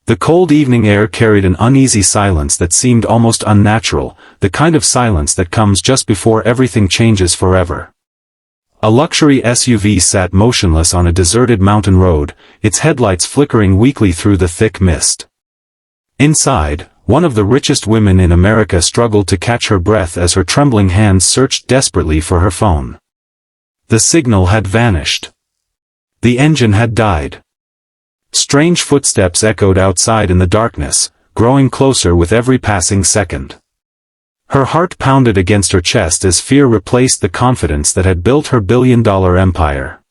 The cold evening air carried an uneasy silence that seemed almost unnatural, the kind of silence that comes just before everything changes forever. A luxury SUV sat motionless on a deserted mountain road, its headlights flickering weakly through the thick mist. Inside, one of the richest women in America struggled to catch her breath as her trembling hands searched desperately for her phone. The signal had vanished. The engine had died. Strange footsteps echoed outside in the darkness, growing closer with every passing second. Her heart pounded against her chest as fear replaced the confidence that had built her billion-dollar empire.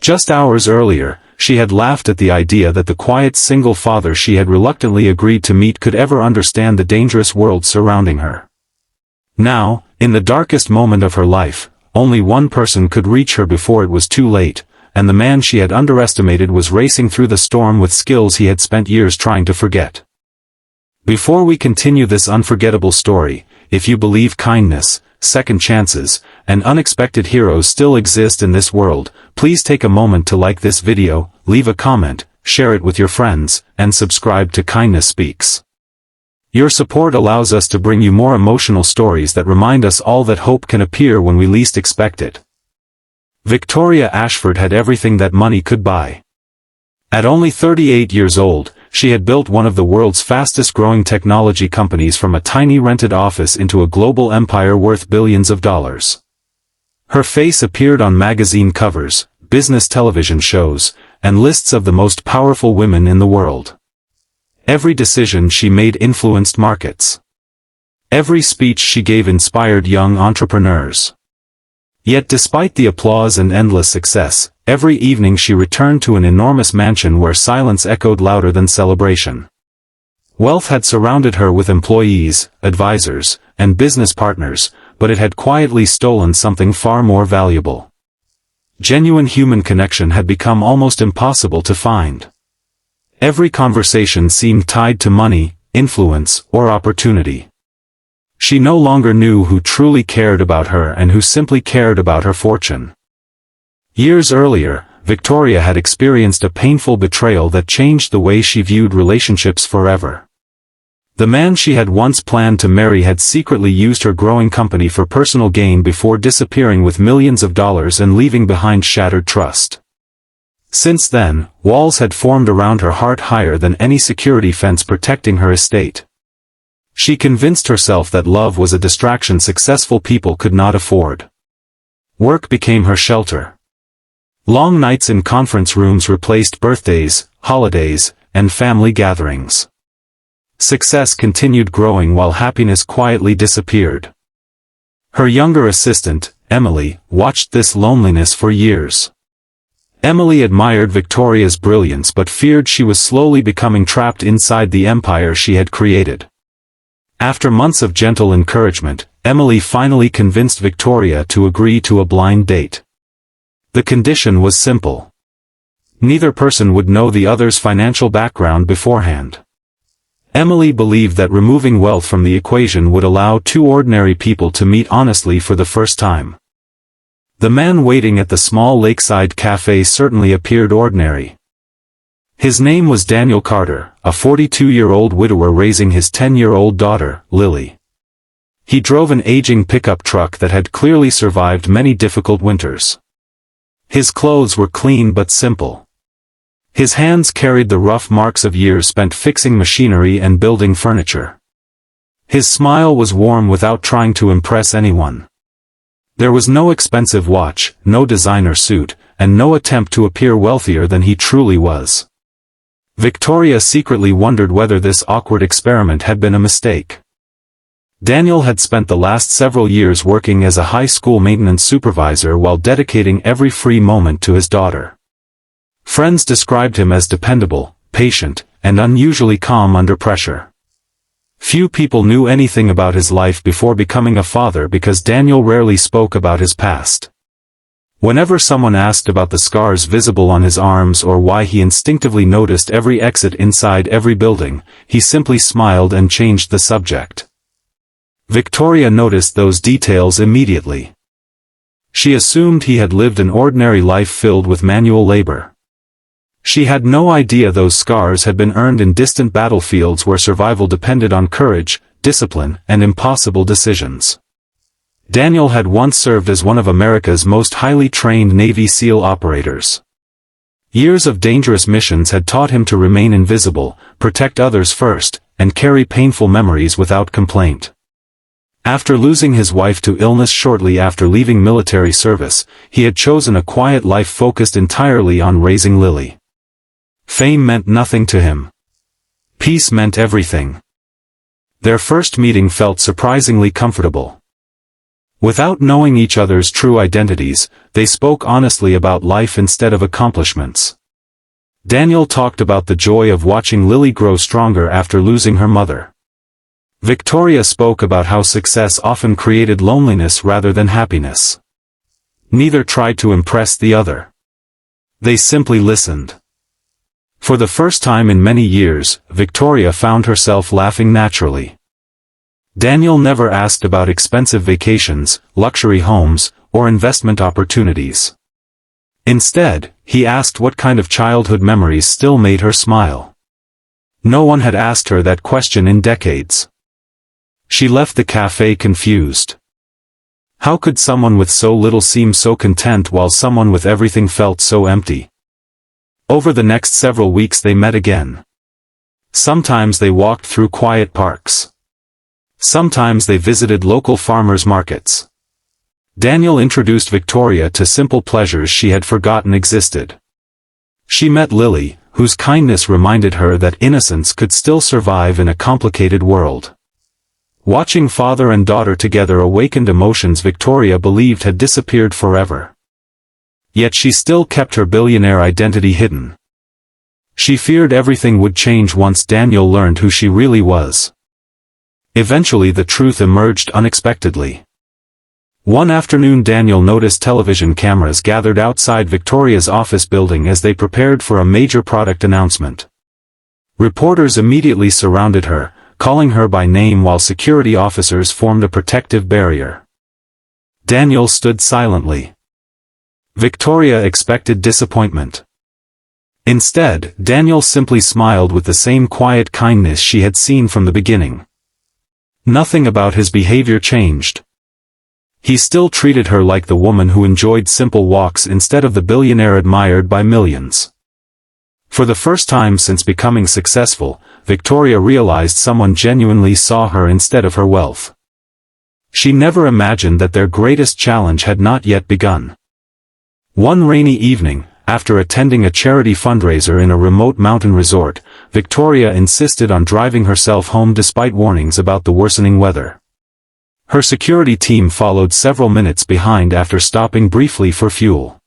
Just hours earlier, she had laughed at the idea that the quiet single father she had reluctantly agreed to meet could ever understand the dangerous world surrounding her. Now, in the darkest moment of her life, only one person could reach her before it was too late, and the man she had underestimated was racing through the storm with skills he had spent years trying to forget. Before we continue this unforgettable story, if you believe kindness, second chances, and unexpected heroes still exist in this world, please take a moment to like this video, leave a comment, share it with your friends, and subscribe to Kindness Speaks. Your support allows us to bring you more emotional stories that remind us all that hope can appear when we least expect it. Victoria Ashford had everything that money could buy. At only 38 years old, she had built one of the world's fastest-growing technology companies from a tiny rented office into a global empire worth billions of dollars. Her face appeared on magazine covers, business television shows, and lists of the most powerful women in the world. Every decision she made influenced markets. Every speech she gave inspired young entrepreneurs. Yet despite the applause and endless success, every evening she returned to an enormous mansion where silence echoed louder than celebration. Wealth had surrounded her with employees, advisors, and business partners, but it had quietly stolen something far more valuable. Genuine human connection had become almost impossible to find. Every conversation seemed tied to money, influence, or opportunity. She no longer knew who truly cared about her and who simply cared about her fortune. Years earlier, Victoria had experienced a painful betrayal that changed the way she viewed relationships forever. The man she had once planned to marry had secretly used her growing company for personal gain before disappearing with millions of dollars and leaving behind shattered trust. Since then, walls had formed around her heart higher than any security fence protecting her estate. She convinced herself that love was a distraction successful people could not afford. Work became her shelter. Long nights in conference rooms replaced birthdays, holidays, and family gatherings. Success continued growing while happiness quietly disappeared. Her younger assistant, Emily, watched this loneliness for years. Emily admired Victoria's brilliance but feared she was slowly becoming trapped inside the empire she had created. After months of gentle encouragement, Emily finally convinced Victoria to agree to a blind date. The condition was simple. Neither person would know the other's financial background beforehand. Emily believed that removing wealth from the equation would allow two ordinary people to meet honestly for the first time. The man waiting at the small lakeside cafe certainly appeared ordinary. His name was Daniel Carter, a 42-year-old widower raising his 10-year-old daughter, Lily. He drove an aging pickup truck that had clearly survived many difficult winters. His clothes were clean but simple. His hands carried the rough marks of years spent fixing machinery and building furniture. His smile was warm without trying to impress anyone. There was no expensive watch, no designer suit, and no attempt to appear wealthier than he truly was. Victoria secretly wondered whether this awkward experiment had been a mistake. Daniel had spent the last several years working as a high school maintenance supervisor while dedicating every free moment to his daughter. Friends described him as dependable, patient, and unusually calm under pressure. Few people knew anything about his life before becoming a father because Daniel rarely spoke about his past. Whenever someone asked about the scars visible on his arms or why he instinctively noticed every exit inside every building, he simply smiled and changed the subject. Victoria noticed those details immediately. She assumed he had lived an ordinary life filled with manual labor. She had no idea those scars had been earned in distant battlefields where survival depended on courage, discipline, and impossible decisions. Daniel had once served as one of America's most highly trained Navy SEAL operators. Years of dangerous missions had taught him to remain invisible, protect others first, and carry painful memories without complaint. After losing his wife to illness shortly after leaving military service, he had chosen a quiet life focused entirely on raising Lily. Fame meant nothing to him. Peace meant everything. Their first meeting felt surprisingly comfortable. Without knowing each other's true identities, they spoke honestly about life instead of accomplishments. Daniel talked about the joy of watching Lily grow stronger after losing her mother. Victoria spoke about how success often created loneliness rather than happiness. Neither tried to impress the other. They simply listened. For the first time in many years, Victoria found herself laughing naturally. Daniel never asked about expensive vacations, luxury homes, or investment opportunities. Instead, he asked what kind of childhood memories still made her smile. No one had asked her that question in decades. She left the cafe confused. How could someone with so little seem so content while someone with everything felt so empty? Over the next several weeks they met again. Sometimes they walked through quiet parks. Sometimes they visited local farmers' markets. Daniel introduced Victoria to simple pleasures she had forgotten existed. She met Lily, whose kindness reminded her that innocence could still survive in a complicated world. Watching father and daughter together awakened emotions Victoria believed had disappeared forever. Yet she still kept her billionaire identity hidden. She feared everything would change once Daniel learned who she really was. Eventually the truth emerged unexpectedly. One afternoon Daniel noticed television cameras gathered outside Victoria's office building as they prepared for a major product announcement. Reporters immediately surrounded her, calling her by name while security officers formed a protective barrier. Daniel stood silently. Victoria expected disappointment. Instead, Daniel simply smiled with the same quiet kindness she had seen from the beginning. Nothing about his behavior changed. He still treated her like the woman who enjoyed simple walks instead of the billionaire admired by millions. For the first time since becoming successful, Victoria realized someone genuinely saw her instead of her wealth. She never imagined that their greatest challenge had not yet begun. One rainy evening, after attending a charity fundraiser in a remote mountain resort, Victoria insisted on driving herself home despite warnings about the worsening weather. Her security team followed several minutes behind after stopping briefly for fuel.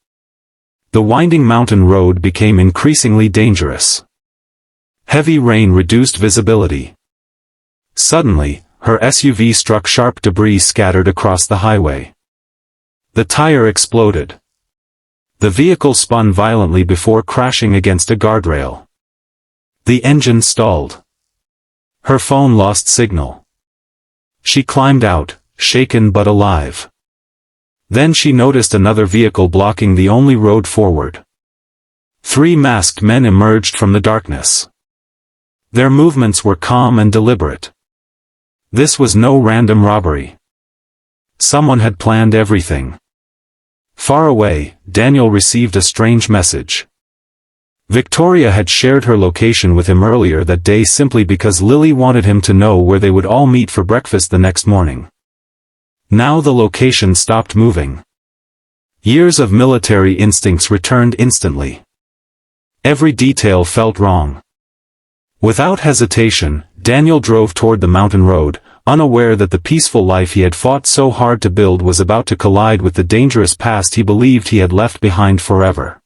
The winding mountain road became increasingly dangerous. Heavy rain reduced visibility. Suddenly, her SUV struck sharp debris scattered across the highway. The tire exploded. The vehicle spun violently before crashing against a guardrail. The engine stalled. Her phone lost signal. She climbed out, shaken but alive. Then she noticed another vehicle blocking the only road forward. 3 masked men emerged from the darkness. Their movements were calm and deliberate. This was no random robbery. Someone had planned everything. Far away, Daniel received a strange message. Victoria had shared her location with him earlier that day simply because Lily wanted him to know where they would all meet for breakfast the next morning. Now the location stopped moving. Years of military instincts returned instantly. Every detail felt wrong. Without hesitation, Daniel drove toward the mountain road, unaware that the peaceful life he had fought so hard to build was about to collide with the dangerous past he believed he had left behind forever.